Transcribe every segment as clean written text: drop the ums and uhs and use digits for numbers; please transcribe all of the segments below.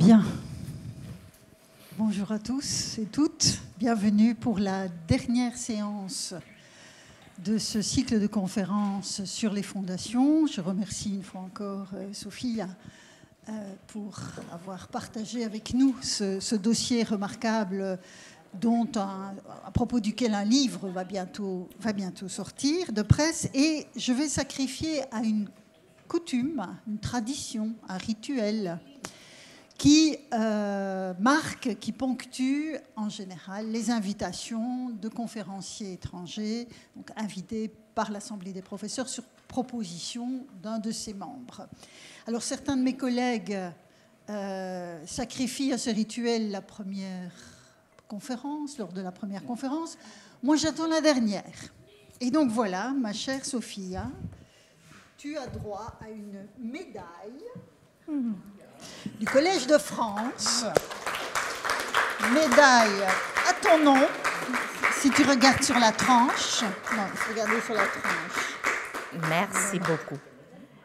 Bien. Bonjour à tous et toutes. Bienvenue pour la dernière séance de ce cycle de conférences sur les fondations. Je remercie une fois encore Sophie pour avoir partagé avec nous ce dossier remarquable à propos duquel un livre va bientôt sortir de presse. Et je vais sacrifier à une coutume, une tradition, un rituel qui qui ponctue en général les invitations de conférenciers étrangers, donc invités par l'Assemblée des professeurs sur proposition d'un de ses membres. Alors certains de mes collègues sacrifient à ce rituel la première conférence, lors de la première conférence. Moi, j'attends la dernière. Et donc voilà, ma chère Sophia, tu as droit à une médaille du Collège de France. Médaille à ton nom, si tu regardes sur la tranche. Non, il faut regarder sur la tranche. Merci beaucoup.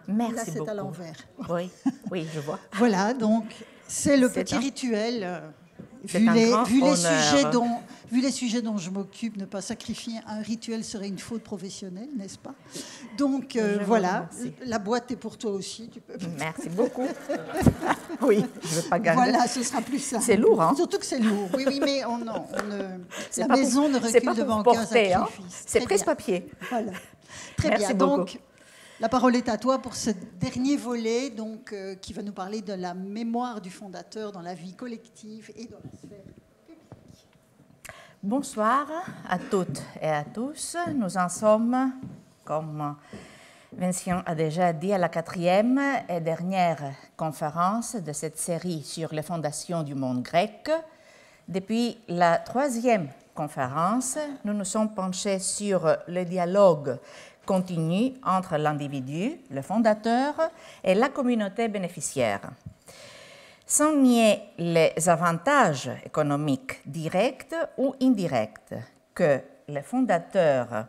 Merci là, c'est beaucoup. À l'envers. Oui, oui, je vois. Voilà, donc c'est le petit rituel. Vu les sujets dont je m'occupe, ne pas sacrifier un rituel serait une faute professionnelle, n'est-ce pas? Donc voilà, la boîte est pour toi aussi. Tu peux... Merci beaucoup. Oui, je ne veux pas gagner. Voilà, ce sera plus simple. C'est lourd, hein? Surtout que c'est lourd. Oui, mais la maison ne recule devant aucun sacrifice. Hein? C'est presse-papier. Voilà. Très Merci bien. beaucoup. Donc, la parole est à toi pour ce dernier volet qui va nous parler de la mémoire du fondateur dans la vie collective et dans la sphère publique. Bonsoir à toutes et à tous. Nous en sommes, comme Vincent a déjà dit, à la 4e et dernière conférence de cette série sur les fondations du monde grec. Depuis la 3e conférence, nous nous sommes penchés sur le dialogue continue entre l'individu, le fondateur, et la communauté bénéficiaire. Sans nier les avantages économiques directs ou indirects que les fondateurs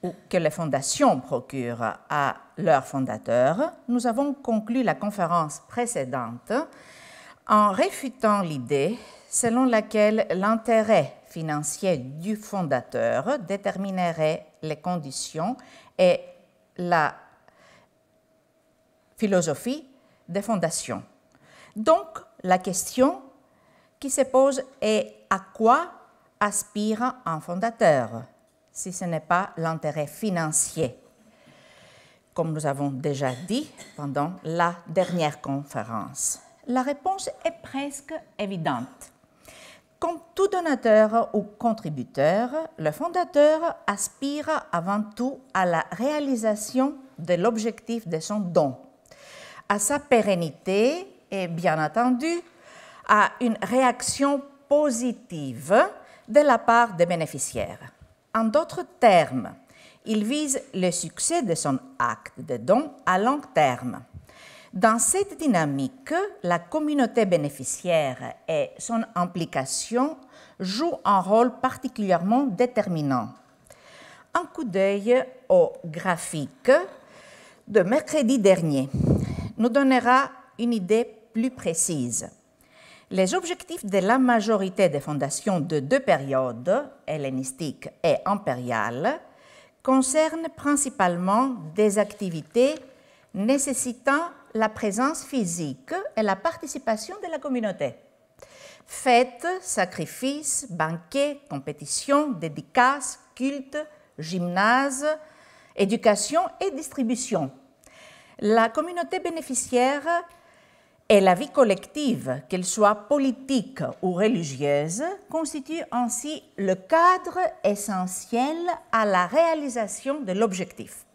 ou que les fondations procurent à leurs fondateurs, nous avons conclu la conférence précédente en réfutant l'idée selon laquelle l'intérêt financier du fondateur déterminerait les conditions et la philosophie des fondations. Donc, la question qui se pose est à quoi aspire un fondateur, si ce n'est pas l'intérêt financier, comme nous avons déjà dit pendant la dernière conférence. La réponse est presque évidente. Comme tout donateur ou contributeur, le fondateur aspire avant tout à la réalisation de l'objectif de son don, à sa pérennité et bien entendu à une réaction positive de la part des bénéficiaires. En d'autres termes, il vise le succès de son acte de don à long terme. Dans cette dynamique, la communauté bénéficiaire et son implication jouent un rôle particulièrement déterminant. Un coup d'œil au graphique de mercredi dernier nous donnera une idée plus précise. Les objectifs de la majorité des fondations de deux périodes, hellénistique et impériale, concernent principalement des activités nécessitant la présence physique et la participation de la communauté. Fêtes, sacrifices, banquets, compétitions, dédicaces, cultes, gymnases, éducation et distribution. La communauté bénéficiaire et la vie collective, qu'elle soit politique ou religieuse, constituent ainsi le cadre essentiel à la réalisation de l'objectif.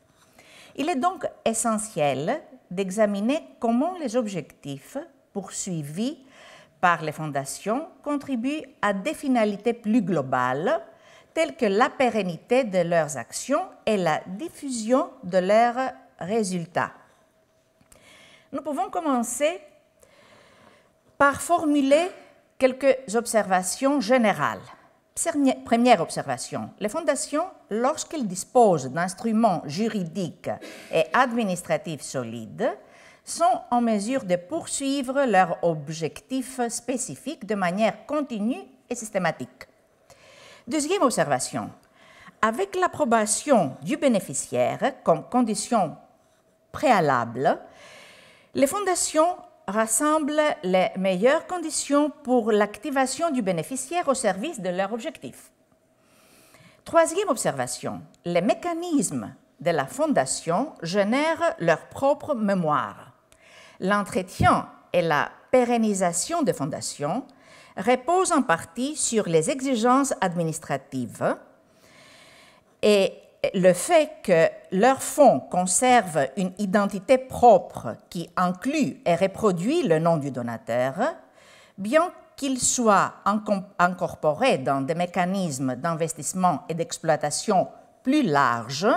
Il est donc essentiel d'examiner comment les objectifs poursuivis par les fondations contribuent à des finalités plus globales, telles que la pérennité de leurs actions et la diffusion de leurs résultats. Nous pouvons commencer par formuler quelques observations générales. Première observation, les fondations, lorsqu'elles disposent d'instruments juridiques et administratifs solides, sont en mesure de poursuivre leurs objectifs spécifiques de manière continue et systématique. Deuxième observation, avec l'approbation du bénéficiaire comme condition préalable, les fondations rassemblent les meilleures conditions pour l'activation du bénéficiaire au service de leur objectif. Troisième observation, les mécanismes de la fondation génèrent leur propre mémoire. L'entretien et la pérennisation des fondations reposent en partie sur les exigences administratives et le fait que leurs fonds conservent une identité propre qui inclut et reproduit le nom du donateur, bien qu'ils soient incorporés dans des mécanismes d'investissement et d'exploitation plus larges,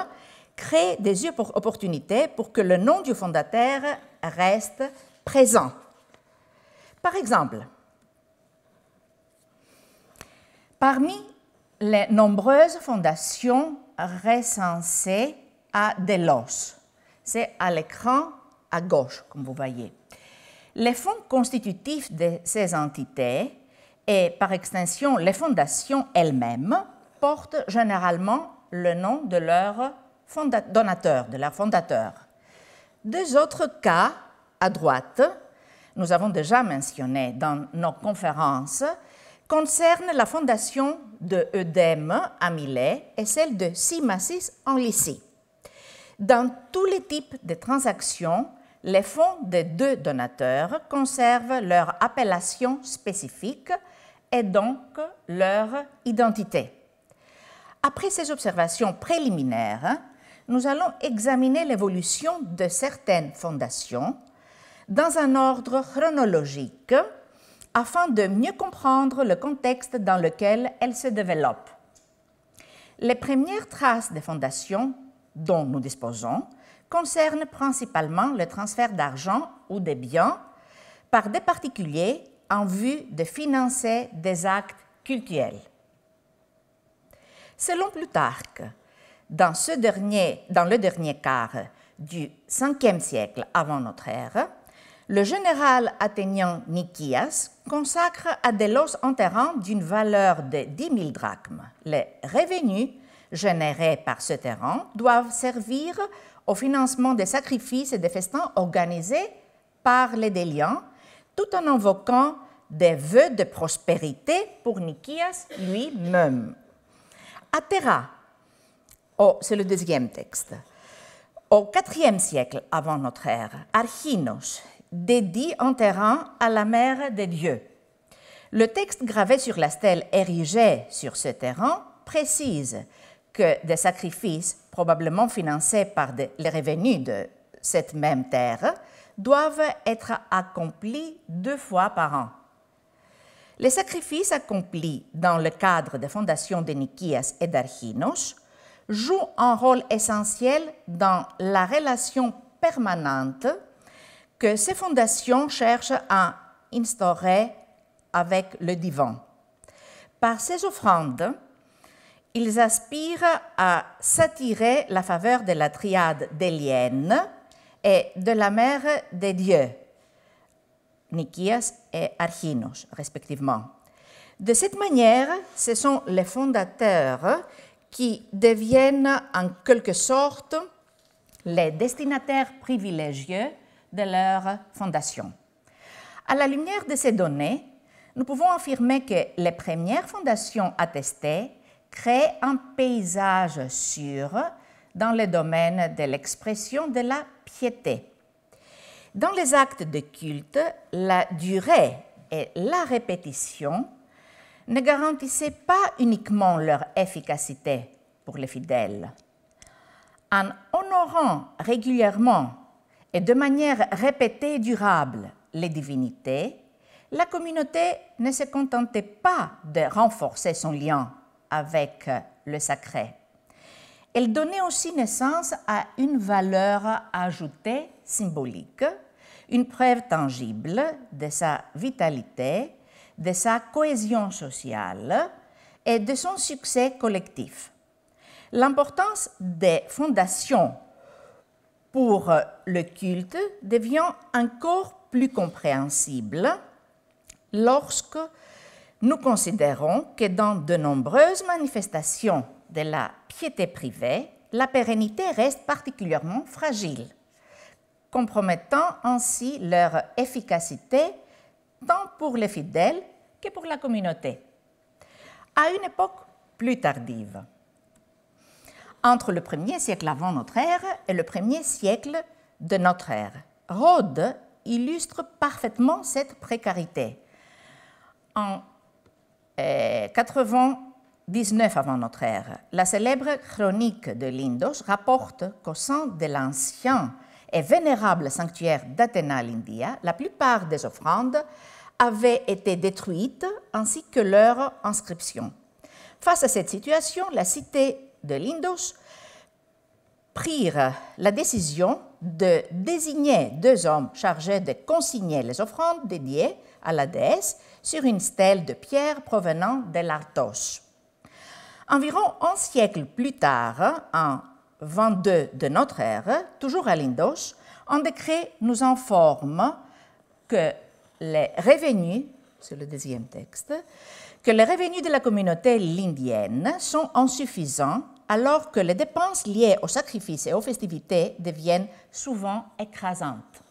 crée des opportunités pour que le nom du fondateur reste présent. Par exemple, parmi les nombreuses fondations recensées à Delos, c'est à l'écran à gauche, comme vous voyez, les fonds constitutifs de ces entités et par extension les fondations elles-mêmes portent généralement le nom de leur donateur, de leur fondateur. Deux autres cas à droite, nous avons déjà mentionné dans nos conférences, concernent la fondation de Eudème à Milet et celle de Simassis en Lycie. Dans tous les types de transactions, les fonds des deux donateurs conservent leur appellation spécifique et donc leur identité. Après ces observations préliminaires, nous allons examiner l'évolution de certaines fondations dans un ordre chronologique afin de mieux comprendre le contexte dans lequel elles se développent. Les premières traces des fondations dont nous disposons concernent principalement le transfert d'argent ou de biens par des particuliers en vue de financer des actes cultuels. Selon Plutarque, dans le dernier quart du 5e siècle avant notre ère, le général athénien Nikias consacre à Delos un terrain d'une valeur de 10 000 drachmes. Les revenus générés par ce terrain doivent servir au financement des sacrifices et des festins organisés par les Déliens, tout en invoquant des vœux de prospérité pour Nikias lui-même. À Terra, c'est le deuxième texte, au IVe siècle avant notre ère, Archinos dédie un terrain à la mère des dieux. Le texte gravé sur la stèle érigée sur ce terrain précise que des sacrifices, probablement financés par les revenus de cette même terre, doivent être accomplis 2 fois par an. Les sacrifices accomplis dans le cadre des fondations de Nikias et d'Archinos jouent un rôle essentiel dans la relation permanente que ces fondations cherchent à instaurer avec le divin. Par ces offrandes, ils aspirent à s'attirer la faveur de la triade délienne et de la mère des dieux, Nikias et Archinos, respectivement. De cette manière, ce sont les fondateurs qui deviennent en quelque sorte les destinataires privilégiés de leur fondation. À la lumière de ces données, nous pouvons affirmer que les premières fondations attestées créent un paysage sûr dans le domaine de l'expression de la piété. Dans les actes de culte, la durée et la répétition ne garantissaient pas uniquement leur efficacité pour les fidèles. En honorant régulièrement et de manière répétée et durable les divinités, la communauté ne se contentait pas de renforcer son lien avec le sacré. Elle donnait aussi naissance à une valeur ajoutée symbolique, une preuve tangible de sa vitalité, de sa cohésion sociale et de son succès collectif. L'importance des fondations pour le culte devient encore plus compréhensible lorsque nous considérons que dans de nombreuses manifestations de la piété privée, la pérennité reste particulièrement fragile, compromettant ainsi leur efficacité tant pour les fidèles que pour la communauté. À une époque plus tardive, entre le 1er siècle avant notre ère et le 1er siècle de notre ère, Rode illustre parfaitement cette précarité. En 99 avant notre ère, la célèbre chronique de Lindos rapporte qu'au sein de l'ancien et vénérable sanctuaire d'Athéna à l'India, la plupart des offrandes avaient été détruites ainsi que leurs inscriptions. Face à cette situation, la cité de Lindos prirent la décision de désigner 2 hommes chargés de consigner les offrandes dédiées à la déesse sur une stèle de pierre provenant de l'Arthos. Environ un siècle plus tard, en 22 de notre ère, toujours à Lindos, un décret nous informe que les revenus, c'est le 2e texte, que les revenus de la communauté lindienne sont insuffisants alors que les dépenses liées aux sacrifices et aux festivités deviennent souvent écrasantes.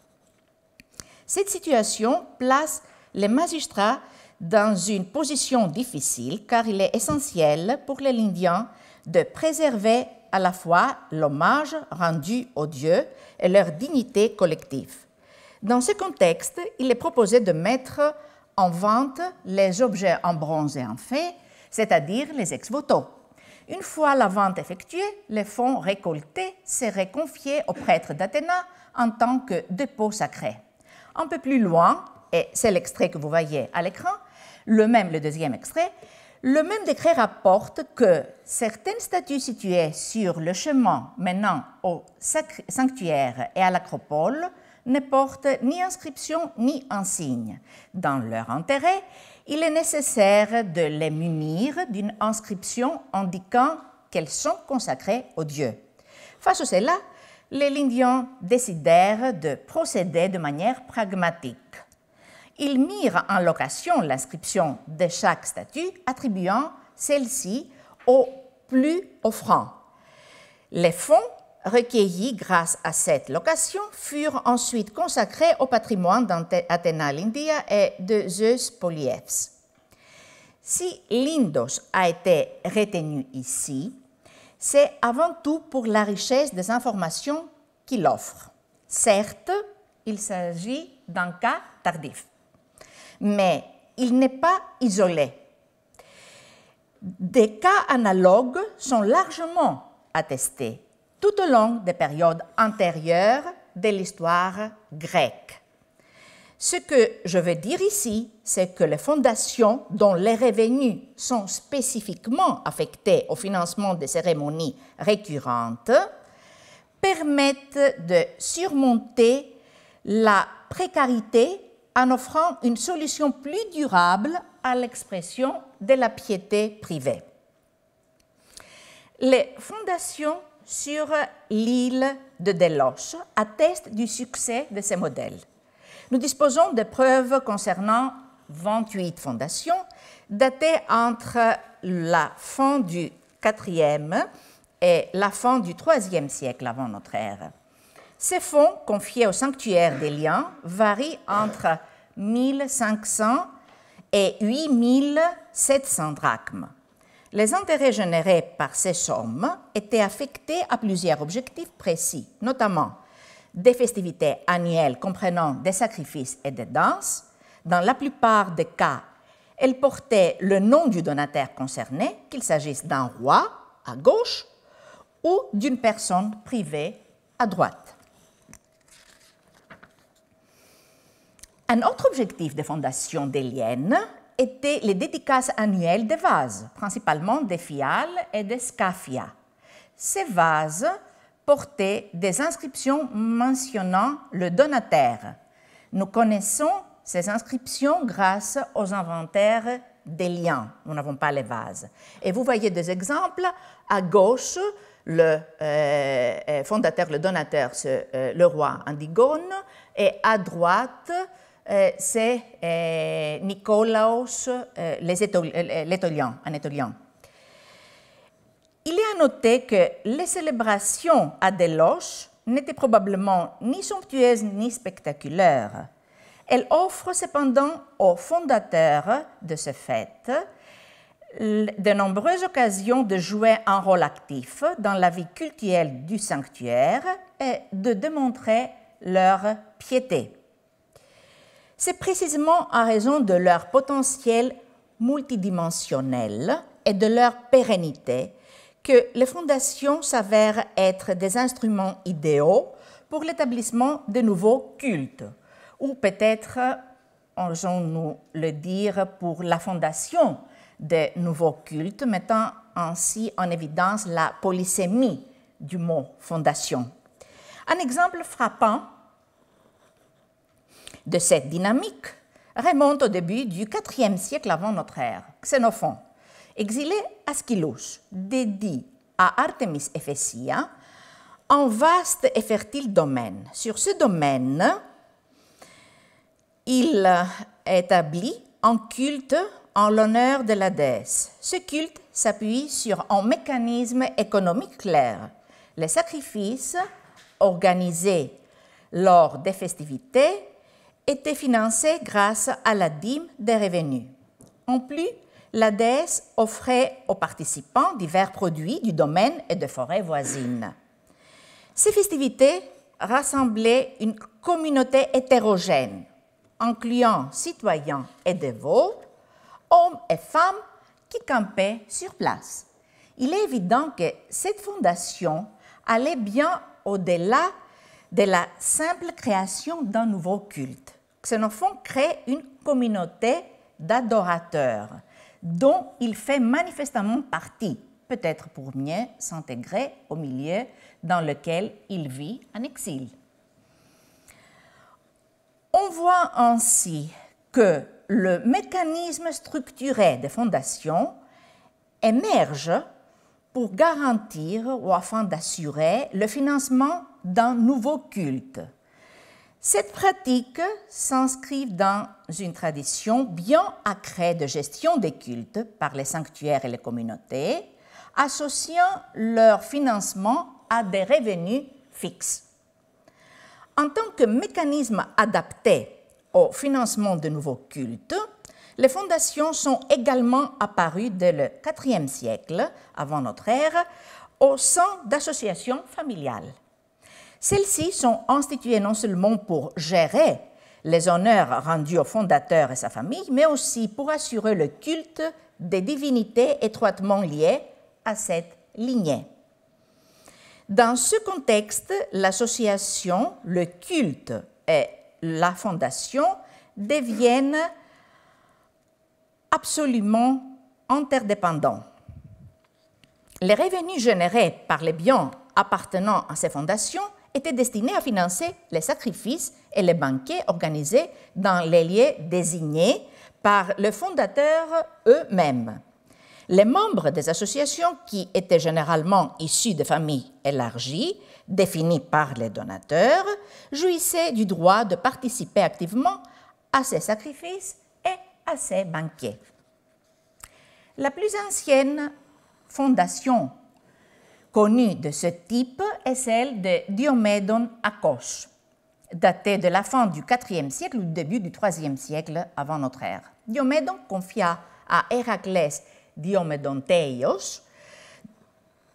Cette situation place les magistrats dans une position difficile car il est essentiel pour les Lindiens de préserver à la fois l'hommage rendu aux dieux et leur dignité collective. Dans ce contexte, il est proposé de mettre en vente les objets en bronze et en fer, c'est-à-dire les ex-voto. Une fois la vente effectuée, les fonds récoltés seraient confiés aux prêtres d'Athéna en tant que dépôt sacré. Un peu plus loin, et c'est l'extrait que vous voyez à l'écran, le 2e extrait, le même décret rapporte que certaines statues situées sur le chemin menant au sanctuaire et à l'acropole ne portent ni inscription ni insigne. Dans leur intérêt, il est nécessaire de les munir d'une inscription indiquant qu'elles sont consacrées aux dieux. Face à cela, les Lindiens décidèrent de procéder de manière pragmatique. Ils mirent en location l'inscription de chaque statue, attribuant celle-ci au plus offrant. Les fonds recueillis grâce à cette location furent ensuite consacrés au patrimoine d'Athéna l'India et de Zeus Polyephes. Si Lindos a été retenu ici, c'est avant tout pour la richesse des informations qu'il offre. Certes, il s'agit d'un cas tardif, mais il n'est pas isolé. Des cas analogues sont largement attestés tout au long des périodes antérieures de l'histoire grecque. Ce que je veux dire ici, c'est que les fondations dont les revenus sont spécifiquement affectés au financement des cérémonies récurrentes permettent de surmonter la précarité en offrant une solution plus durable à l'expression de la piété privée. Les fondations sur l'île de Delos attestent du succès de ces modèles. Nous disposons de preuves concernant 28 fondations datées entre la fin du IVe et la fin du IIIe siècle avant notre ère. Ces fonds confiés au sanctuaire des liens varient entre 1500 et 8700 drachmes. Les intérêts générés par ces sommes étaient affectés à plusieurs objectifs précis, notamment des festivités annuelles comprenant des sacrifices et des danses. Dans la plupart des cas, elles portaient le nom du donateur concerné, qu'il s'agisse d'un roi à gauche ou d'une personne privée à droite. Un autre objectif des fondations déliennes étaient les dédicaces annuelles des vases, principalement des fiales et des scaphias. Ces vases portaient des inscriptions mentionnant le donateur. Nous connaissons ces inscriptions grâce aux inventaires des liens. Nous n'avons pas les vases. Et vous voyez des exemples. À gauche, le fondateur, le donateur, c'est le roi Antigone. Et à droite, c'est Nicolaos, l'étolien, un étolien. Il est à noter que les célébrations à Delos n'étaient probablement ni somptueuses ni spectaculaires. Elles offrent cependant aux fondateurs de ces fêtes de nombreuses occasions de jouer un rôle actif dans la vie cultuelle du sanctuaire et de démontrer leur piété. C'est précisément en raison de leur potentiel multidimensionnel et de leur pérennité que les fondations s'avèrent être des instruments idéaux pour l'établissement de nouveaux cultes, ou peut-être, osons-nous le dire, pour la fondation de nouveaux cultes, mettant ainsi en évidence la polysémie du mot fondation. Un exemple frappant de cette dynamique remonte au début du IVe siècle avant notre ère. Xénophon, exilé à Skylos, dédie à Artémis Éphésia un vaste et fertile domaine. Sur ce domaine, il établit un culte en l'honneur de la déesse. Ce culte s'appuie sur un mécanisme économique clair. Les sacrifices organisés lors des festivités étaient financés grâce à la dîme des revenus. En plus, la déesse offrait aux participants divers produits du domaine et de forêts voisines. Ces festivités rassemblaient une communauté hétérogène, incluant citoyens et dévots, hommes et femmes qui campaient sur place. Il est évident que cette fondation allait bien au-delà de la simple création d'un nouveau culte. Xénophon crée une communauté d'adorateurs dont il fait manifestement partie, peut-être pour mieux s'intégrer au milieu dans lequel il vit en exil. On voit ainsi que le mécanisme structuré des fondations émerge pour garantir ou afin d'assurer le financement d'un nouveau culte. Cette pratique s'inscrit dans une tradition bien ancrée de gestion des cultes par les sanctuaires et les communautés, associant leur financement à des revenus fixes. En tant que mécanisme adapté au financement de nouveaux cultes, les fondations sont également apparues dès le IVe siècle avant notre ère au sein d'associations familiales. Celles-ci sont instituées non seulement pour gérer les honneurs rendus au fondateur et sa famille, mais aussi pour assurer le culte des divinités étroitement liées à cette lignée. Dans ce contexte, l'association, le culte et la fondation deviennent absolument interdépendants. Les revenus générés par les biens appartenant à ces fondations étaient destinés à financer les sacrifices et les banquets organisés dans les lieux désignés par les fondateurs eux-mêmes. Les membres des associations, qui étaient généralement issus de familles élargies, définies par les donateurs, jouissaient du droit de participer activement à ces sacrifices et à ces banquets. La plus ancienne fondation connue de ce type est celle de Diomédon à Kos, datée de la fin du IVe siècle ou du début du IIIe siècle avant notre ère. Diomédon confia à Héraclès Diomédonteios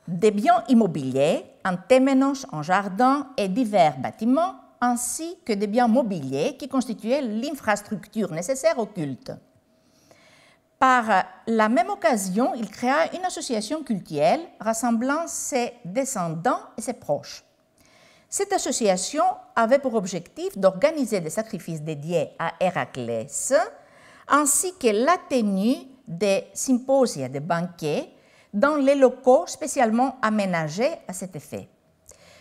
des biens immobiliers, un téménos, un jardin et divers bâtiments, ainsi que des biens mobiliers qui constituaient l'infrastructure nécessaire au culte. Par la même occasion, il créa une association cultuelle rassemblant ses descendants et ses proches. Cette association avait pour objectif d'organiser des sacrifices dédiés à Héraclès, ainsi que la tenue des symposia, des banquets, dans les locaux spécialement aménagés à cet effet.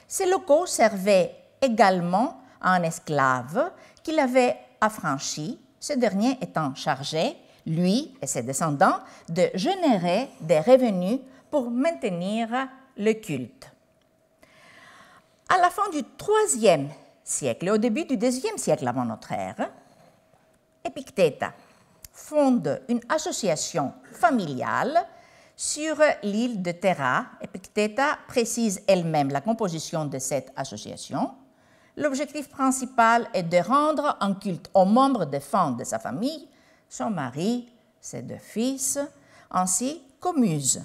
Ces locaux servaient également à un esclave qu'il avait affranchi, ce dernier étant chargé lui et ses descendants, de générer des revenus pour maintenir le culte. À la fin du IIIe siècle et au début du IIe siècle avant notre ère, Épictéta fonde une association familiale sur l'île de Terra. Épictéta précise elle-même la composition de cette association. L'objectif principal est de rendre un culte aux membres défunts de sa famille, son mari, ses 2 fils, ainsi qu'aux muses.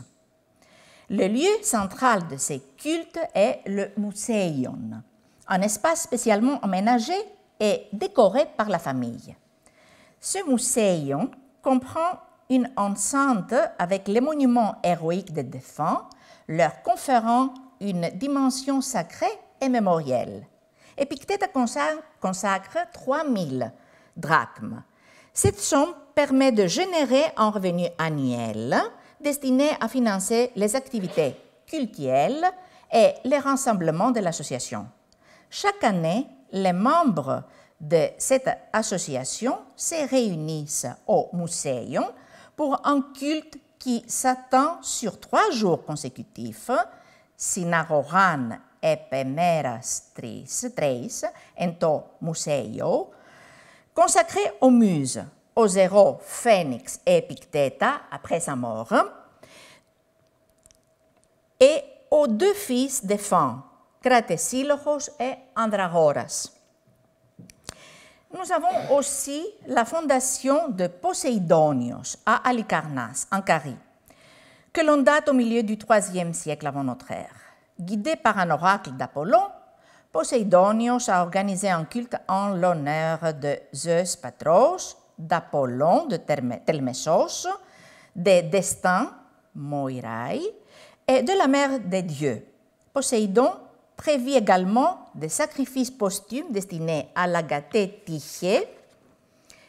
Le lieu central de ces cultes est le Museion, un espace spécialement aménagé et décoré par la famille. Ce Museion comprend une enceinte avec les monuments héroïques des défunts, leur conférant une dimension sacrée et mémorielle. Épictéta consacre 3000 drachmes. Cette somme permet de générer un revenu annuel destiné à financer les activités cultuelles et les rassemblements de l'association. Chaque année, les membres de cette association se réunissent au Museion pour un culte qui s'attend sur 3 jours consécutifs, Synagoran epemeras treis, ento Museio, consacré aux muses, aux héros Phénix et Épictéta après sa mort, et aux 2 fils défunts, Cratesílogos et Andragoras. Nous avons aussi la fondation de Poséidonios à Halicarnasse, en Carie, que l'on date au milieu du IIIe siècle avant notre ère. Guidé par un oracle d'Apollon, Poséidonios a organisé un culte en l'honneur de Zeus Patros, d'Apollon, de Telmessos, des destins, Moirai, et de la mère des dieux. Poséidon prévit également des sacrifices posthumes destinés à l'Agathée Tyché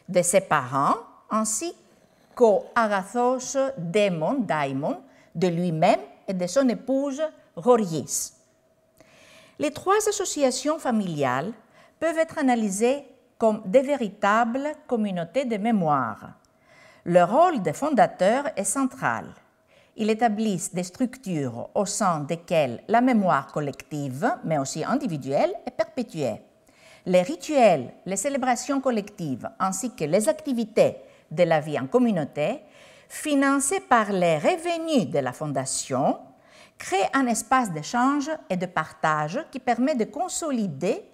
de ses parents, ainsi qu'au Agathos Daimon de lui-même et de son épouse Roriis. Les 3 associations familiales peuvent être analysées comme des véritables communautés de mémoire. Le rôle des fondateurs est central. Ils établissent des structures au sein desquelles la mémoire collective, mais aussi individuelle, est perpétuée. Les rituels, les célébrations collectives, ainsi que les activités de la vie en communauté, financées par les revenus de la fondation, créent un espace d'échange et de partage qui permet de consolider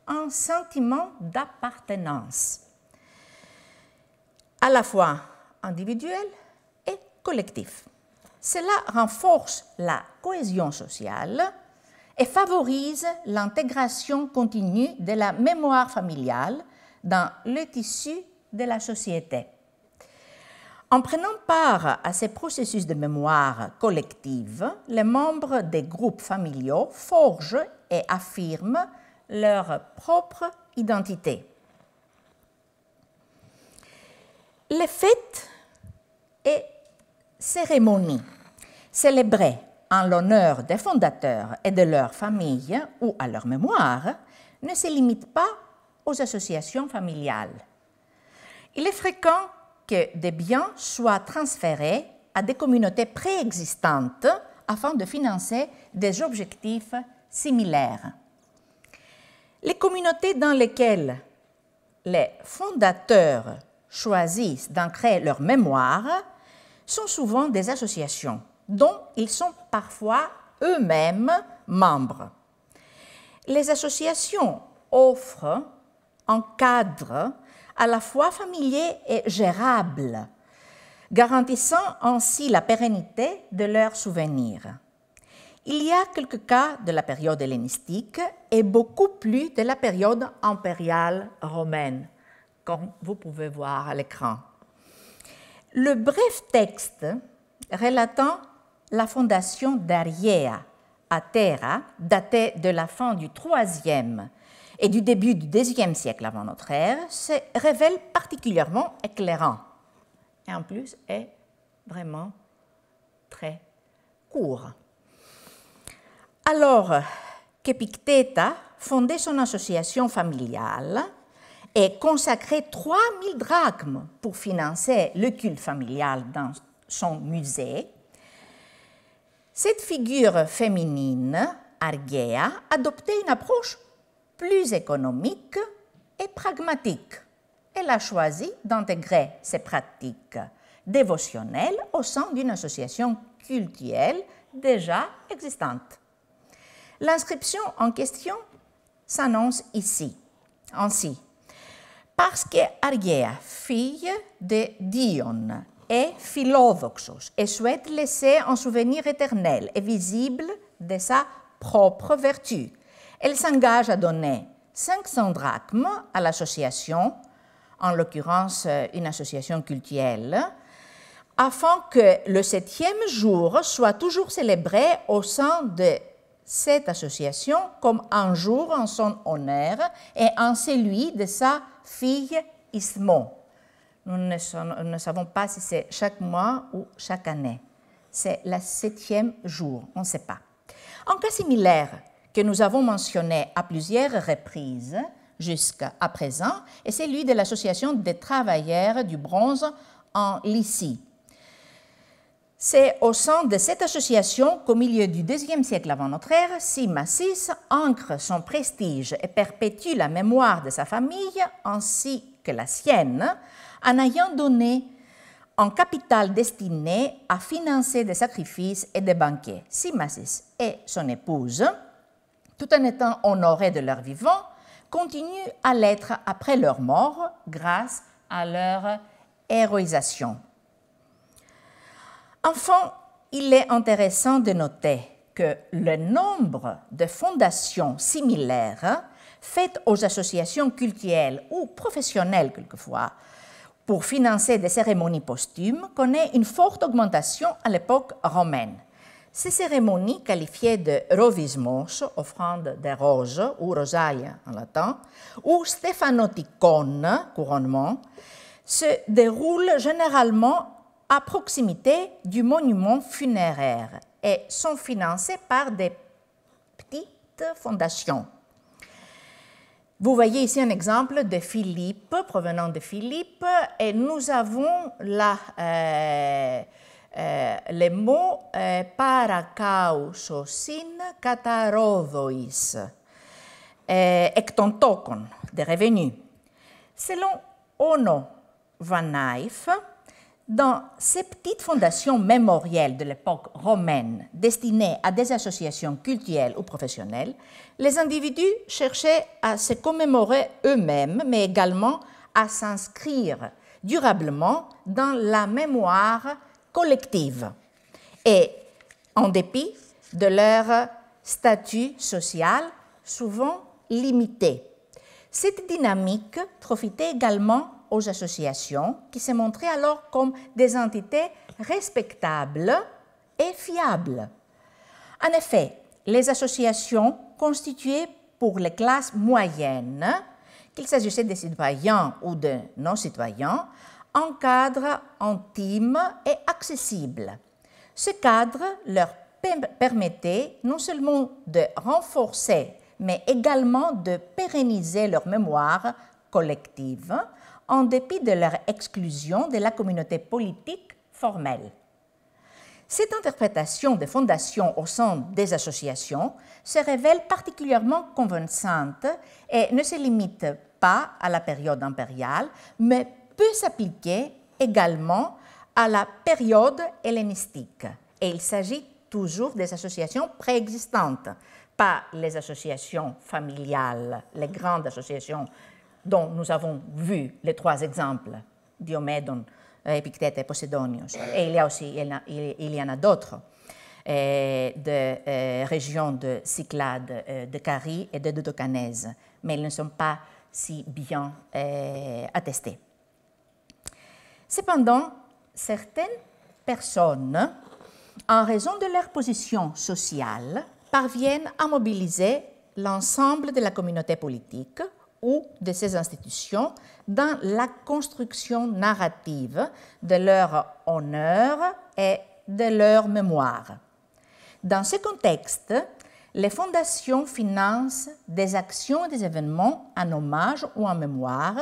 un sentiment d'appartenance, à la fois individuel et collectif. Cela renforce la cohésion sociale et favorise l'intégration continue de la mémoire familiale dans le tissu de la société. En prenant part à ces processus de mémoire collective, les membres des groupes familiaux forgent et affirment leur propre identité. Les fêtes et cérémonies célébrées en l'honneur des fondateurs et de leur famille ou à leur mémoire ne se limitent pas aux associations familiales. Il est fréquent que des biens soient transférés à des communautés préexistantes afin de financer des objectifs similaires. Les communautés dans lesquelles les fondateurs choisissent d'ancrer leur mémoire sont souvent des associations dont ils sont parfois eux-mêmes membres. Les associations offrent un cadre à la fois familier et gérable, garantissant ainsi la pérennité de leurs souvenirs. Il y a quelques cas de la période hellénistique et beaucoup plus de la période impériale romaine, comme vous pouvez voir à l'écran. Le bref texte relatant la fondation d'Ariea à Terra, daté de la fin du IIIe et du début du IIe siècle avant notre ère, se révèle particulièrement éclairant et en plus est vraiment très court. Alors qu'Épictéta fondait son association familiale, et consacrait 3000 drachmes pour financer le culte familial dans son musée, cette figure féminine, Argéa, adoptait une approche plus économique et pragmatique. Elle a choisi d'intégrer ces pratiques dévotionnelles au sein d'une association cultuelle déjà existante. L'inscription en question s'annonce ici, ainsi. Parce que Argéa, fille de Dion, est philodoxos et souhaite laisser un souvenir éternel et visible de sa propre vertu, elle s'engage à donner 500 drachmes à l'association, en l'occurrence une association cultuelle, afin que le 7e jour soit toujours célébré au sein de cette association comme un jour en son honneur et en celui de sa fille Ismo. Nous ne savons pas si c'est chaque mois ou chaque année. C'est le 7e jour, on ne sait pas. Un cas similaire que nous avons mentionné à plusieurs reprises jusqu'à présent est celui de l'Association des travailleurs du bronze en Lycie. C'est au sein de cette association qu'au milieu du IIe siècle avant notre ère, Simasis ancre son prestige et perpétue la mémoire de sa famille ainsi que la sienne en ayant donné un capital destiné à financer des sacrifices et des banquets. Simasis et son épouse, tout en étant honorés de leur vivant, continuent à l'être après leur mort grâce à leur héroïsation. Enfin, il est intéressant de noter que le nombre de fondations similaires faites aux associations cultuelles ou professionnelles quelquefois pour financer des cérémonies posthumes connaît une forte augmentation à l'époque romaine. Ces cérémonies, qualifiées de rovismos, offrande des roses, ou rosalia en latin, ou stéphanotikon, couronnement, se déroulent généralement à proximité du monument funéraire et sont financées par des petites fondations. Vous voyez ici un exemple de Philippe, provenant de Philippe, et nous avons là les mots parakausosin katarodhois, ektontokon, des revenus. Selon Ono Van Eyck, dans ces petites fondations mémorielles de l'époque romaine destinées à des associations cultuelles ou professionnelles, les individus cherchaient à se commémorer eux-mêmes, mais également à s'inscrire durablement dans la mémoire collective et en dépit de leur statut social souvent limité. Cette dynamique profitait également aux associations qui se montraient alors comme des entités respectables et fiables. En effet, les associations constituées pour les classes moyennes, qu'il s'agissait des citoyens ou de non-citoyens, un cadre intime et accessible. Ce cadre leur permettait non seulement de renforcer, mais également de pérenniser leur mémoire collective, en dépit de leur exclusion de la communauté politique formelle. Cette interprétation des fondations au sein des associations se révèle particulièrement convaincante et ne se limite pas à la période impériale, mais peut s'appliquer également à la période hellénistique. Et il s'agit toujours des associations préexistantes, pas les associations familiales, les grandes associations dont nous avons vu les 3 exemples, Diomédon, Épictète et Posédonios. Et il y en a d'autres, de régions de Cyclades, de Carie et de Dodocanèse, mais ils ne sont pas si bien attestés. Cependant, certaines personnes, en raison de leur position sociale, parviennent à mobiliser l'ensemble de la communauté politique ou de ces institutions dans la construction narrative de leur honneur et de leur mémoire. Dans ce contexte, les fondations financent des actions et des événements en hommage ou en mémoire,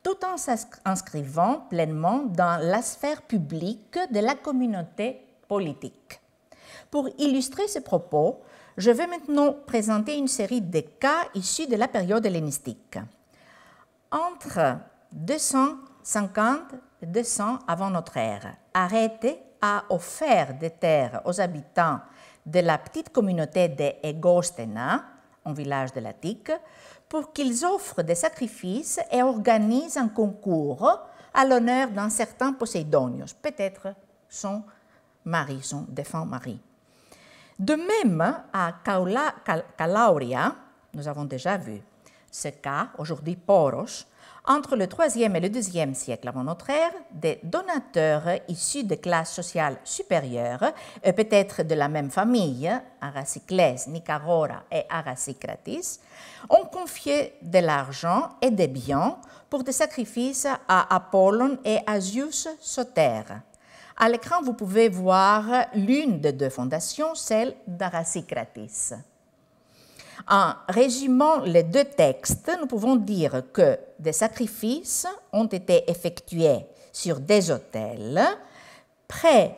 tout en s'inscrivant pleinement dans la sphère publique de la communauté politique. Pour illustrer ces propos, je vais maintenant présenter une série de cas issus de la période hellénistique. Entre 250 et 200 avant notre ère, Arrête a offert des terres aux habitants de la petite communauté de Egostena, un village de l'Attique, pour qu'ils offrent des sacrifices et organisent un concours à l'honneur d'un certain Poséidonios, peut-être son mari, son défunt mari. De même, à Calauria, nous avons déjà vu ce cas, aujourd'hui Poros, entre le 3e et le 2e siècle avant notre ère, des donateurs issus de classes sociales supérieures, et peut-être de la même famille, Araciclès, Nicarora et Aracicratis, ont confié de l'argent et des biens pour des sacrifices à Apollon et à Zeus Soter. À l'écran, vous pouvez voir l'une des deux fondations, celle d'Aracicratis. En résumant les deux textes, nous pouvons dire que des sacrifices ont été effectués sur des autels près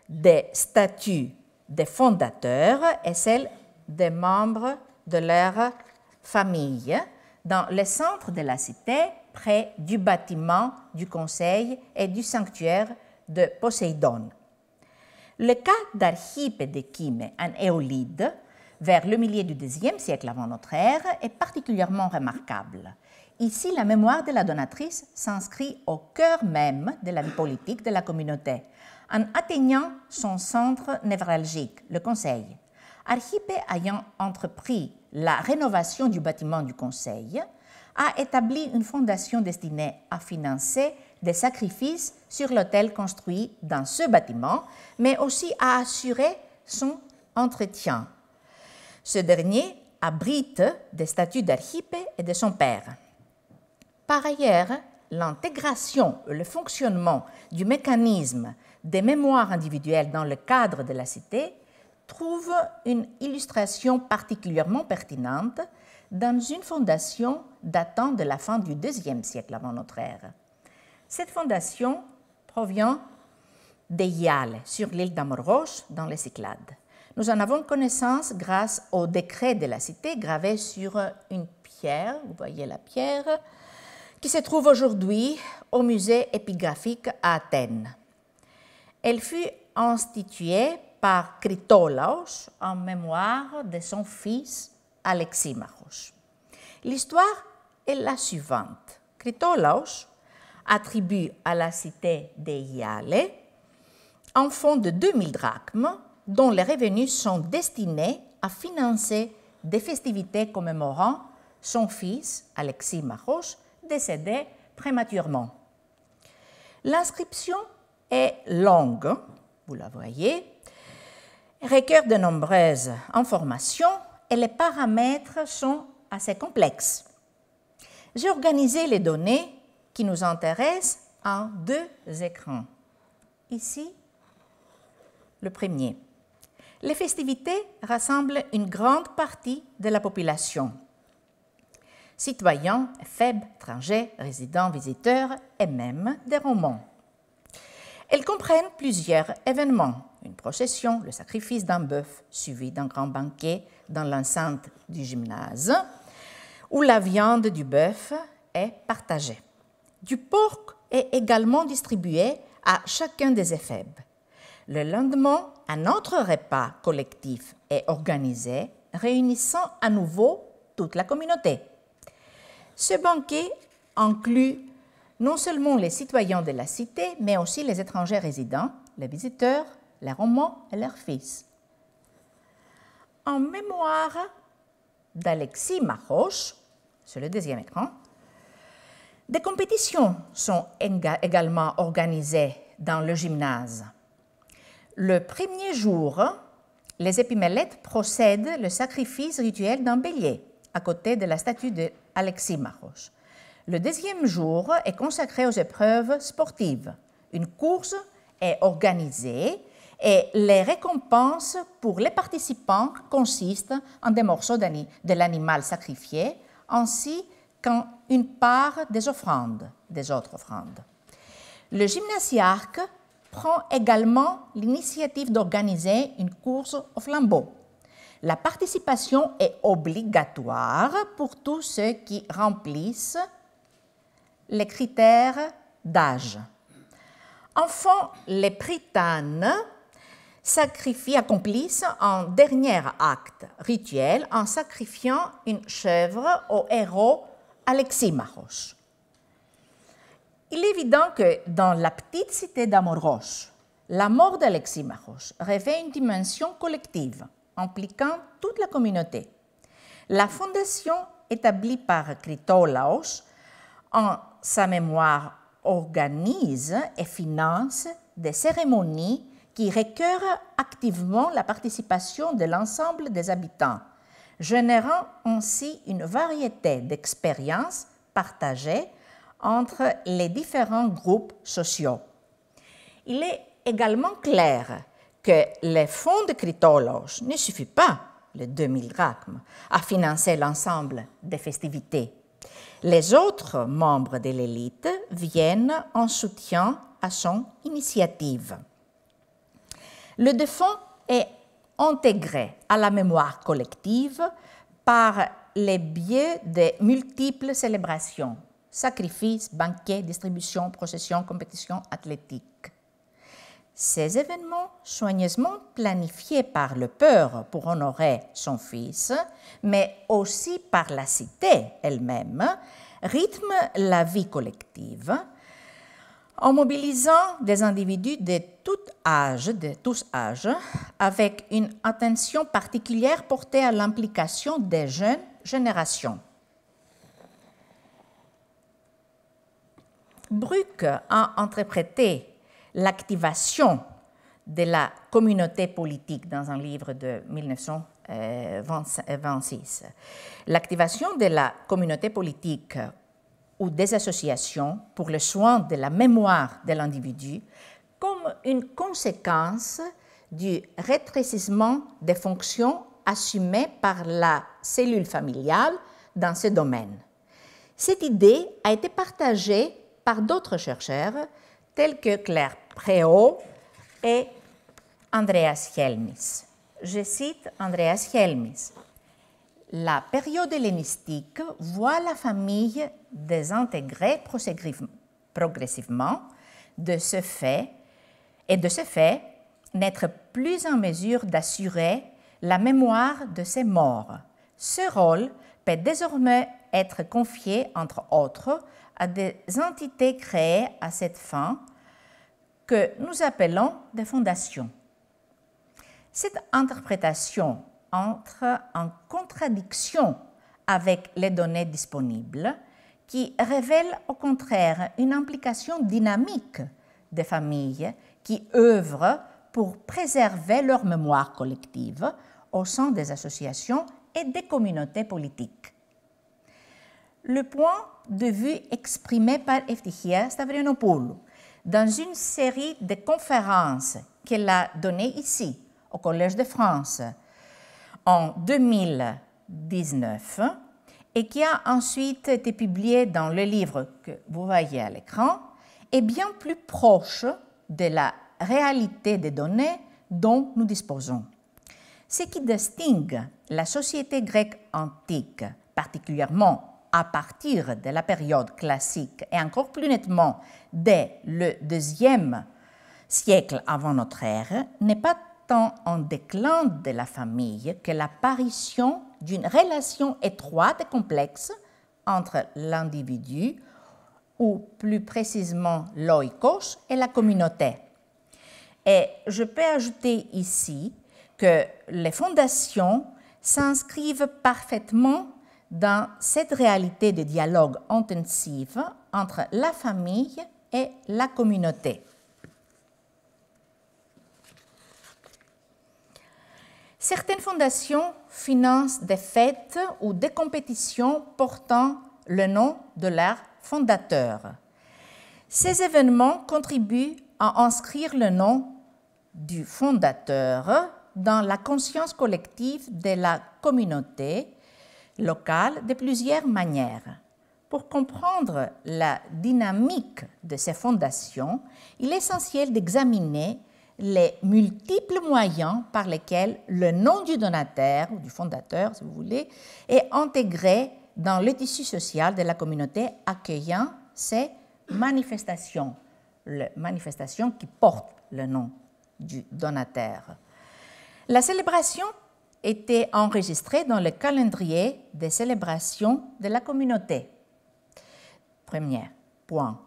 des statues des fondateurs et celles des membres de leur famille dans le centre de la cité, près du bâtiment du conseil et du sanctuaire de Poséidon. Le cas d'Archippe de Kime en Éolide, vers le milieu du IIe siècle avant notre ère, est particulièrement remarquable. Ici, la mémoire de la donatrice s'inscrit au cœur même de la vie politique de la communauté, en atteignant son centre névralgique, le conseil. Archippe, ayant entrepris la rénovation du bâtiment du conseil, a établi une fondation destinée à financer des sacrifices sur l'autel construit dans ce bâtiment, mais aussi à assurer son entretien. Ce dernier abrite des statues d'Archippe et de son père. Par ailleurs, l'intégration et le fonctionnement du mécanisme des mémoires individuelles dans le cadre de la cité trouve une illustration particulièrement pertinente dans une fondation datant de la fin du IIe siècle avant notre ère. Cette fondation provient d'Eiale, sur l'île d'Amorgos, dans les Cyclades. Nous en avons connaissance grâce au décret de la cité gravé sur une pierre, vous voyez la pierre, qui se trouve aujourd'hui au musée épigraphique à Athènes. Elle fut instituée par Critolaos en mémoire de son fils Aleximachos. L'histoire est la suivante. Critolaos attribue à la cité d'Eiale un fonds de 2000 drachmes dont les revenus sont destinés à financer des festivités commémorant son fils, Aleximachos, décédé prématurément. L'inscription est longue, vous la voyez, requiert de nombreuses informations et les paramètres sont assez complexes. J'ai organisé les données qui nous intéressent en deux écrans. Ici, le premier. Les festivités rassemblent une grande partie de la population. Citoyens, éphèbes, étrangers, résidents, visiteurs et même des Romans. Elles comprennent plusieurs événements, une procession, le sacrifice d'un bœuf suivi d'un grand banquet dans l'enceinte du gymnase, où la viande du bœuf est partagée. Du porc est également distribué à chacun des éphèbes. Le lendemain, un autre repas collectif est organisé, réunissant à nouveau toute la communauté. Ce banquet inclut non seulement les citoyens de la cité, mais aussi les étrangers résidents, les visiteurs, les Romans et leurs fils. En mémoire d'Aleximachos, sur le deuxième écran, des compétitions sont également organisées dans le gymnase. Le premier jour, les épimélètes procèdent le sacrifice rituel d'un bélier à côté de la statue d'Aleximachos. Le deuxième jour est consacré aux épreuves sportives. Une course est organisée et les récompenses pour les participants consistent en des morceaux de l'animal sacrifié ainsi qu'en une part des offrandes, des autres offrandes. Le gymnasiarque prend également l'initiative d'organiser une course au flambeau. La participation est obligatoire pour tous ceux qui remplissent les critères d'âge. Enfin, les pritanes accomplissent un dernier acte rituel en sacrifiant une chèvre au héros Aleximachos. Il est évident que dans la petite cité d'Amoros, la mort d'Aleximachos revêt une dimension collective, impliquant toute la communauté. La fondation établie par Critolaos en sa mémoire organise et finance des cérémonies qui requièrent activement la participation de l'ensemble des habitants, générant ainsi une variété d'expériences partagées entre les différents groupes sociaux. Il est également clair que les fonds de Critolaos ne suffisent pas, les 2000 drachmes, à financer l'ensemble des festivités. Les autres membres de l'élite viennent en soutien à son initiative. Le défunt est intégré à la mémoire collective par les biais de multiples célébrations, sacrifices, banquets, distributions, processions, compétitions athlétiques. Ces événements soigneusement planifiés par le père pour honorer son fils, mais aussi par la cité elle-même, rythment la vie collective en mobilisant des individus de tous âges, avec une attention particulière portée à l'implication des jeunes générations. Bruck a interprété l'activation de la communauté politique dans un livre de 1926. L'activation de la communauté politique ou des associations pour le soin de la mémoire de l'individu comme une conséquence du rétrécissement des fonctions assumées par la cellule familiale dans ce domaine. Cette idée a été partagée par d'autres chercheurs tels que Claire Préau et Andreas Helmis. Je cite Andreas Helmis. La période hellénistique voit la famille désintégrer progressivement de ce fait n'être plus en mesure d'assurer la mémoire de ses morts. Ce rôle peut désormais être confié, entre autres, à des entités créées à cette fin que nous appelons des fondations. Cette interprétation entre en contradiction avec les données disponibles qui révèlent au contraire une implication dynamique des familles qui œuvrent pour préserver leur mémoire collective au sein des associations et des communautés politiques. Le point de vue exprimé par Eftichia Stavrianopoulou dans une série de conférences qu'elle a données ici, au Collège de France, en 2019, et qui a ensuite été publié dans le livre que vous voyez à l'écran, est bien plus proche de la réalité des données dont nous disposons. Ce qui distingue la société grecque antique, particulièrement à partir de la période classique et encore plus nettement dès le IIe siècle avant notre ère, n'est pas tant un déclin de la famille que l'apparition d'une relation étroite et complexe entre l'individu, ou plus précisément l'oikos, et la communauté. Et je peux ajouter ici que les fondations s'inscrivent parfaitement dans cette réalité de dialogue intensif entre la famille et la communauté. Certaines fondations financent des fêtes ou des compétitions portant le nom de leur fondateur. Ces événements contribuent à inscrire le nom du fondateur dans la conscience collective de la communauté locale de plusieurs manières. Pour comprendre la dynamique de ces fondations, il est essentiel d'examiner les multiples moyens par lesquels le nom du donateur, ou du fondateur, si vous voulez, est intégré dans le tissu social de la communauté accueillant ces manifestations, les manifestations qui portent le nom du donateur. La célébration était enregistrée dans le calendrier des célébrations de la communauté. Premier point.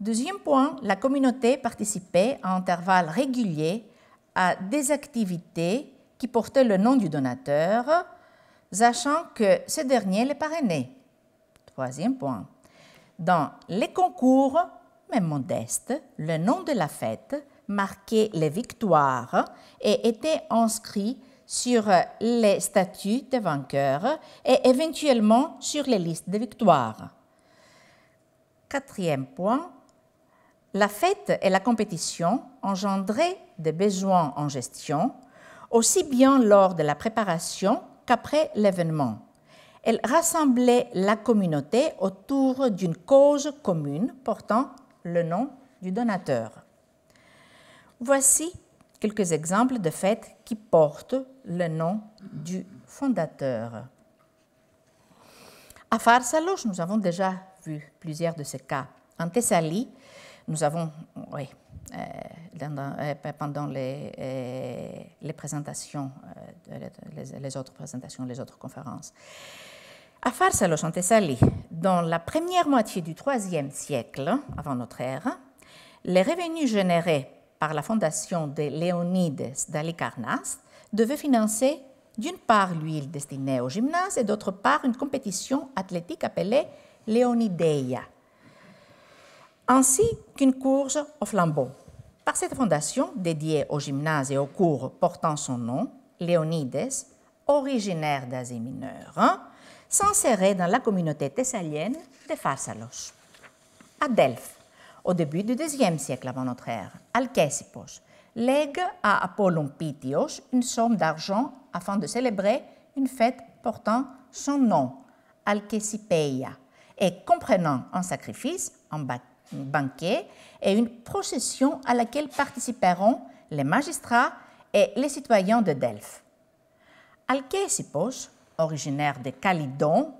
Deuxième point, la communauté participait à intervalles réguliers à des activités qui portaient le nom du donateur, sachant que ce dernier les parrainait. Troisième point. Dans les concours, même modestes, le nom de la fête marquait les victoires et était inscrit sur les statuts des vainqueurs et éventuellement sur les listes de victoires. Quatrième point, la fête et la compétition engendraient des besoins en gestion, aussi bien lors de la préparation qu'après l'événement. Elle rassemblait la communauté autour d'une cause commune portant le nom du donateur. Voici quelques exemples de fêtes qui portent le nom du fondateur. À Pharsalos, nous avons déjà vu plusieurs de ces cas. En Thessalie, nous avons, pendant les présentations, les autres présentations, les autres conférences. À Pharsalos, en Thessalie, dans la première moitié du IIIe siècle avant notre ère, les revenus générés par la fondation de Léonides d'Halicarnasse devaient financer d'une part l'huile destinée au gymnase et d'autre part une compétition athlétique appelée Léonideia, ainsi qu'une course au flambeau. Par cette fondation, dédiée au gymnase et aux cours portant son nom, Léonides, originaire d'Asie mineure, s'insérait dans la communauté thessalienne de Pharsalos. À Delphes, au début du IIe siècle avant notre ère, Alkésippos lègue à Apollon Pythios une somme d'argent afin de célébrer une fête portant son nom, Alkésipeia, et comprenant un sacrifice, un banquet et une procession à laquelle participeront les magistrats et les citoyens de Delphes. Alkésippos, originaire de Calydon,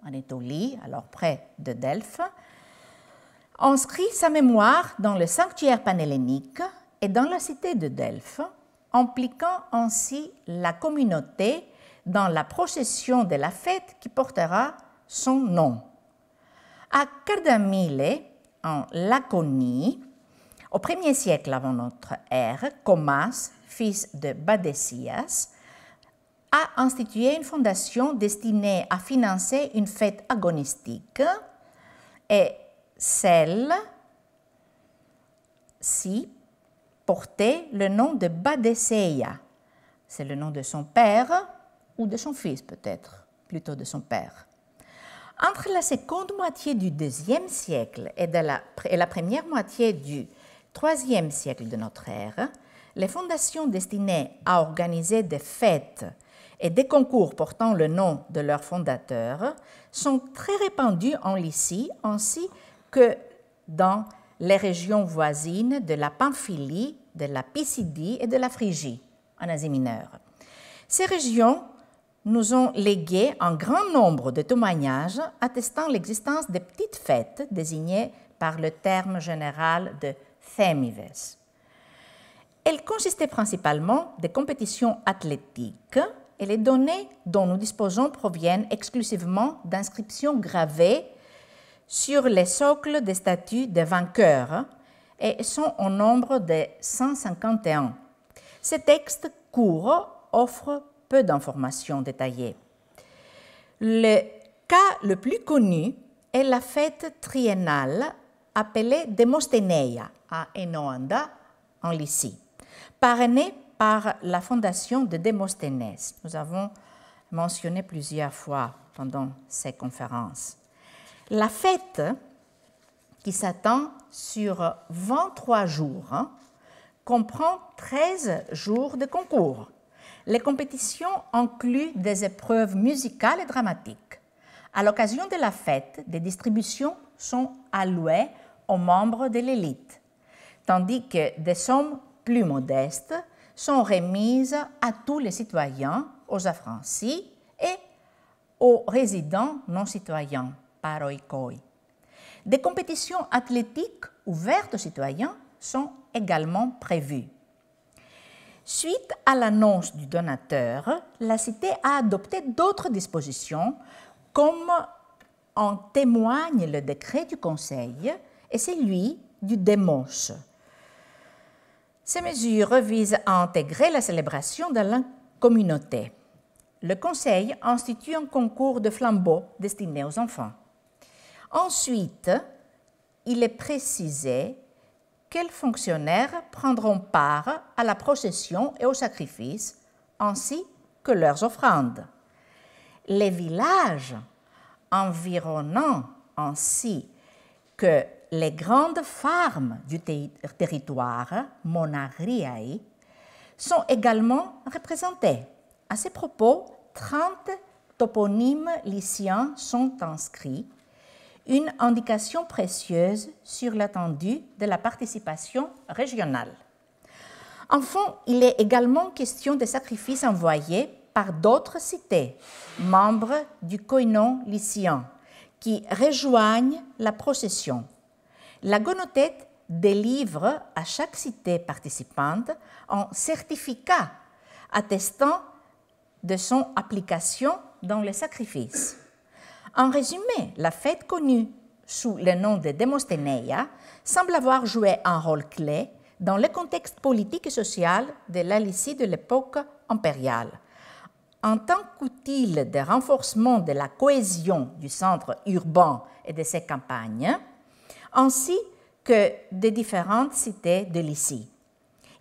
en Étolie, alors près de Delphes, inscrit sa mémoire dans le sanctuaire panhellénique et dans la cité de Delphes, impliquant ainsi la communauté dans la procession de la fête qui portera son nom. À Cardamyle, en Laconie, au 1er siècle avant notre ère, Comas, fils de Badésias, a institué une fondation destinée à financer une fête agonistique et celle-ci portait le nom de Badéseia. C'est le nom de son père ou de son fils peut-être, plutôt de son père. Entre la seconde moitié du IIe siècle et la première moitié du IIIe siècle de notre ère, les fondations destinées à organiser des fêtes et des concours portant le nom de leur fondateur sont très répandues en Lycie ainsi que dans les régions voisines de la Pamphylie, de la Pisidie et de la Phrygie, en Asie mineure. Ces régions nous ont légué un grand nombre de témoignages attestant l'existence de petites fêtes désignées par le terme général de themives. Elles consistaient principalement de compétitions athlétiques et les données dont nous disposons proviennent exclusivement d'inscriptions gravées sur les socles des statues des vainqueurs et sont au nombre de 151. Ces textes courts offrent peu d'informations détaillées. Le cas le plus connu est la fête triennale appelée Demostheneia à Enoanda, en Lycie, parrainée par la fondation de Démosthènes. Nous avons mentionné plusieurs fois pendant ces conférences. La fête, qui s'attend sur 23 jours, comprend 13 jours de concours. Les compétitions incluent des épreuves musicales et dramatiques. À l'occasion de la fête, des distributions sont allouées aux membres de l'élite, tandis que des sommes plus modestes sont remises à tous les citoyens, aux affranchis et aux résidents non citoyens, paroikoi. Des compétitions athlétiques ouvertes aux citoyens sont également prévues. Suite à l'annonce du donateur, la cité a adopté d'autres dispositions, comme en témoigne le décret du Conseil et celui du démos. Ces mesures visent à intégrer la célébration dans la communauté. Le Conseil institue un concours de flambeaux destiné aux enfants. Ensuite, il est précisé quels fonctionnaires prendront part à la procession et au sacrifice, ainsi que leurs offrandes. Les villages environnants ainsi que les grandes farmes du territoire, monagriae, sont également représentés. À ces propos, 30 toponymes lyciens sont inscrits, une indication précieuse sur l'étendue de la participation régionale. Enfin, il est également question des sacrifices envoyés par d'autres cités, membres du koinon lycien, qui rejoignent la procession. La gonotète délivre à chaque cité participante un certificat attestant de son application dans les sacrifices. En résumé, la fête connue sous le nom de Demostheneia semble avoir joué un rôle clé dans le contexte politique et social de la Lycie de l'époque impériale. En tant qu'outil de renforcement de la cohésion du centre urbain et de ses campagnes, ainsi que des différentes cités de Lycie.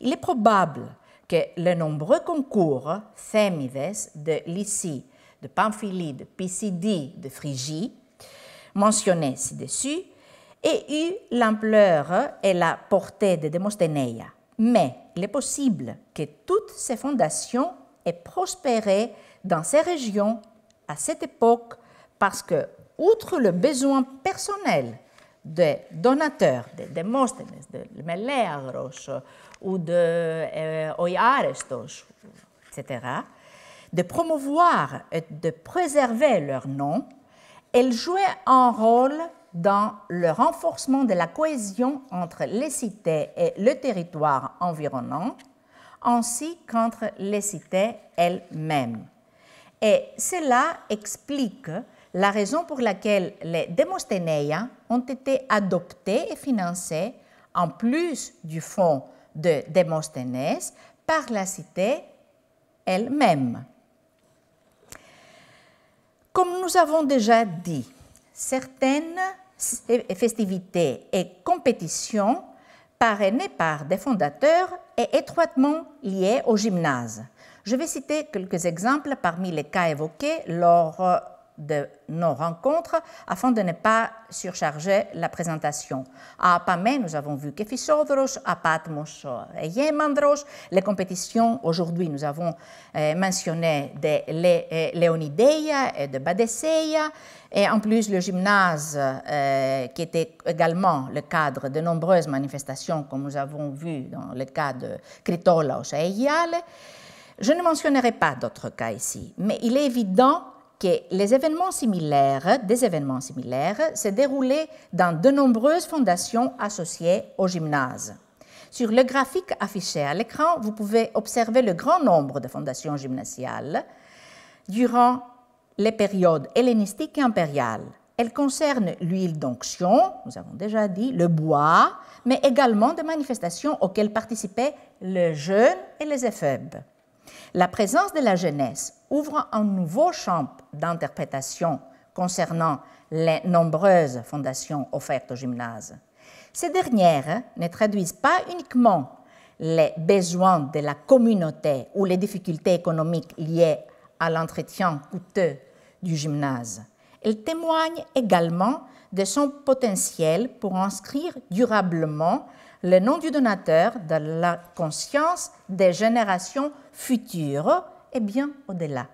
Il est probable que les nombreux concours Thémides de Lycie, de Pamphylie, de Pisidie, de Phrygie, mentionnés ci-dessus, aient eu l'ampleur et la portée de Demostheneia. Mais il est possible que toutes ces fondations aient prospéré dans ces régions à cette époque parce que, outre le besoin personnel de donateurs, de Demosthenes, de Meleagros ou de Oiarestos, etc., de promouvoir et de préserver leur nom, elles jouaient un rôle dans le renforcement de la cohésion entre les cités et le territoire environnant, ainsi qu'entre les cités elles-mêmes. Et cela explique la raison pour laquelle les Demostheneia ont été adoptés et financés, en plus du fonds de Demosthenes, par la cité elle-même. Comme nous avons déjà dit, certaines festivités et compétitions parrainées par des fondateurs et étroitement liées au gymnase. Je vais citer quelques exemples parmi les cas évoqués lors de nos rencontres afin de ne pas surcharger la présentation. À Apamée, nous avons vu Kephisodros, à Patmos et Yémandros. Les compétitions, aujourd'hui, nous avons mentionné de Léonideia et de Badesseia, et en plus le gymnase, qui était également le cadre de nombreuses manifestations, comme nous avons vu dans le cas de Critolaos et Eiale. Je ne mentionnerai pas d'autres cas ici, mais il est évident que des événements similaires se déroulaient dans de nombreuses fondations associées au gymnase. Sur le graphique affiché à l'écran, vous pouvez observer le grand nombre de fondations gymnasiales durant les périodes hellénistiques et impériales. Elles concernent l'huile d'onction, nous avons déjà dit, le bois, mais également des manifestations auxquelles participaient le jeûne et les éphèbes. La présence de la jeunesse ouvre un nouveau champ d'interprétation concernant les nombreuses fondations offertes au gymnase. Ces dernières ne traduisent pas uniquement les besoins de la communauté ou les difficultés économiques liées à l'entretien coûteux du gymnase. Elles témoignent également de son potentiel pour inscrire durablement le nom du donateur dans la conscience des générations futures et bien au-delà.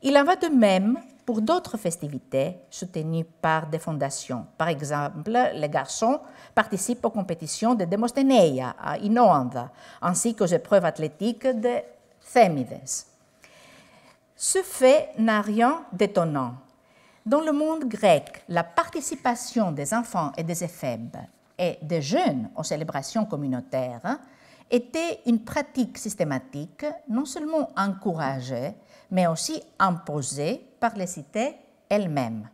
Il en va de même pour d'autres festivités soutenues par des fondations. Par exemple, les garçons participent aux compétitions de Demostheneia à Inoanda, ainsi qu'aux épreuves athlétiques de Thémides. Ce fait n'a rien d'étonnant. Dans le monde grec, la participation des enfants et des éphèbes et des jeunes aux célébrations communautaires était une pratique systématique non seulement encouragée, mais aussi imposée par les cités elles-mêmes.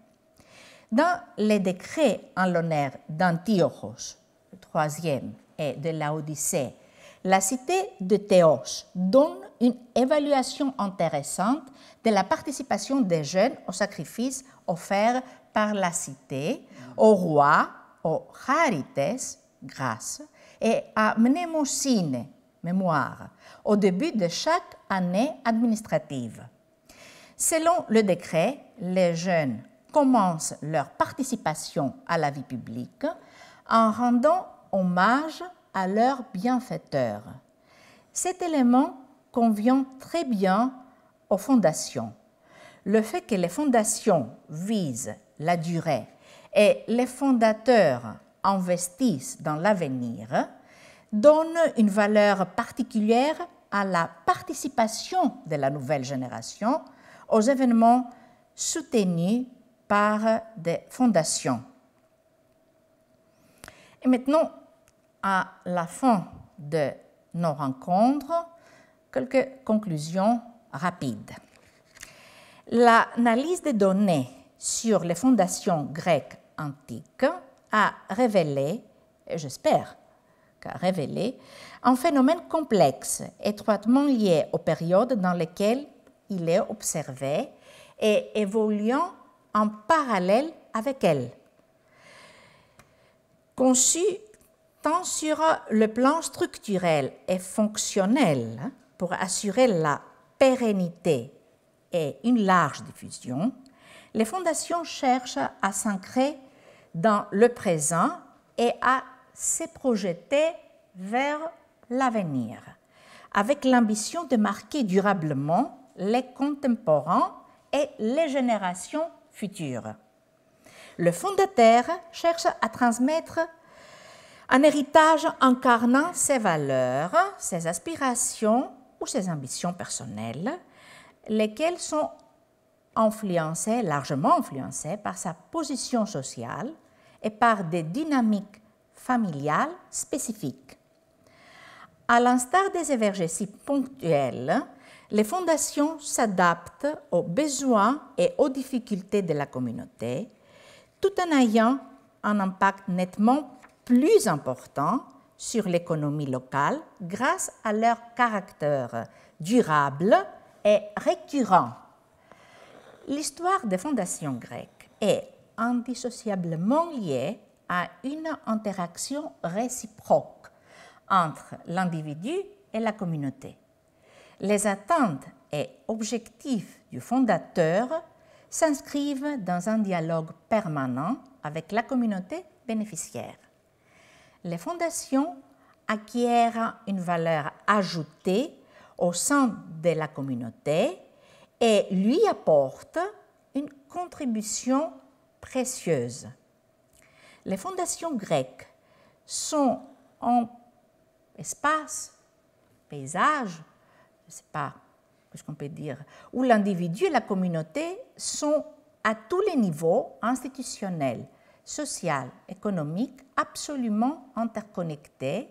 Dans les décrets en l'honneur d'Antiochos, le troisième, et de Laodicée, la cité de Théos donne une évaluation intéressante de la participation des jeunes aux sacrifices offerts par la cité, au roi, aux charites, grâce, et à mnémosine, mémoire, au début de chaque année administrative. Selon le décret, les jeunes commencent leur participation à la vie publique en rendant hommage à leur bienfaiteur. Cet élément convient très bien aux fondations. Le fait que les fondations visent la durée et les fondateurs investissent dans l'avenir donne une valeur particulière à la participation de la nouvelle génération aux événements soutenus par des fondations. Et maintenant, à la fin de nos rencontres, quelques conclusions rapides. L'analyse des données sur les fondations grecques antiques a révélé, et j'espère qu'a révélé, un phénomène complexe, étroitement lié aux périodes dans lesquelles il est observé et évoluant en parallèle avec elles. Conçu tant sur le plan structurel et fonctionnel pour assurer la pérennité et une large diffusion, les fondations cherchent à s'ancrer dans le présent et à se projeter vers l'avenir, avec l'ambition de marquer durablement les contemporains et les générations futures. Le fondateur cherche à transmettre un héritage incarnant ses valeurs, ses aspirations ou ses ambitions personnelles, lesquelles sont largement influencées par sa position sociale et par des dynamiques familiales spécifiques. À l'instar des évangésies ponctuelles, les fondations s'adaptent aux besoins et aux difficultés de la communauté, tout en ayant un impact nettement plus important sur l'économie locale grâce à leur caractère durable et récurrent. L'histoire des fondations grecques est indissociablement liée à une interaction réciproque entre l'individu et la communauté. Les attentes et objectifs du fondateur s'inscrivent dans un dialogue permanent avec la communauté bénéficiaire. Les fondations acquièrent une valeur ajoutée au sein de la communauté et lui apportent une contribution précieuse. Les fondations grecques sont un espace, paysage, je ne sais pas ce qu'on peut dire, où l'individu et la communauté sont à tous les niveaux institutionnels, social, économique, absolument interconnectés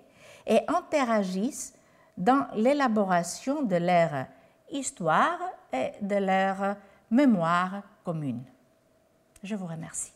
et interagissent dans l'élaboration de leur histoire et de leur mémoire commune. Je vous remercie.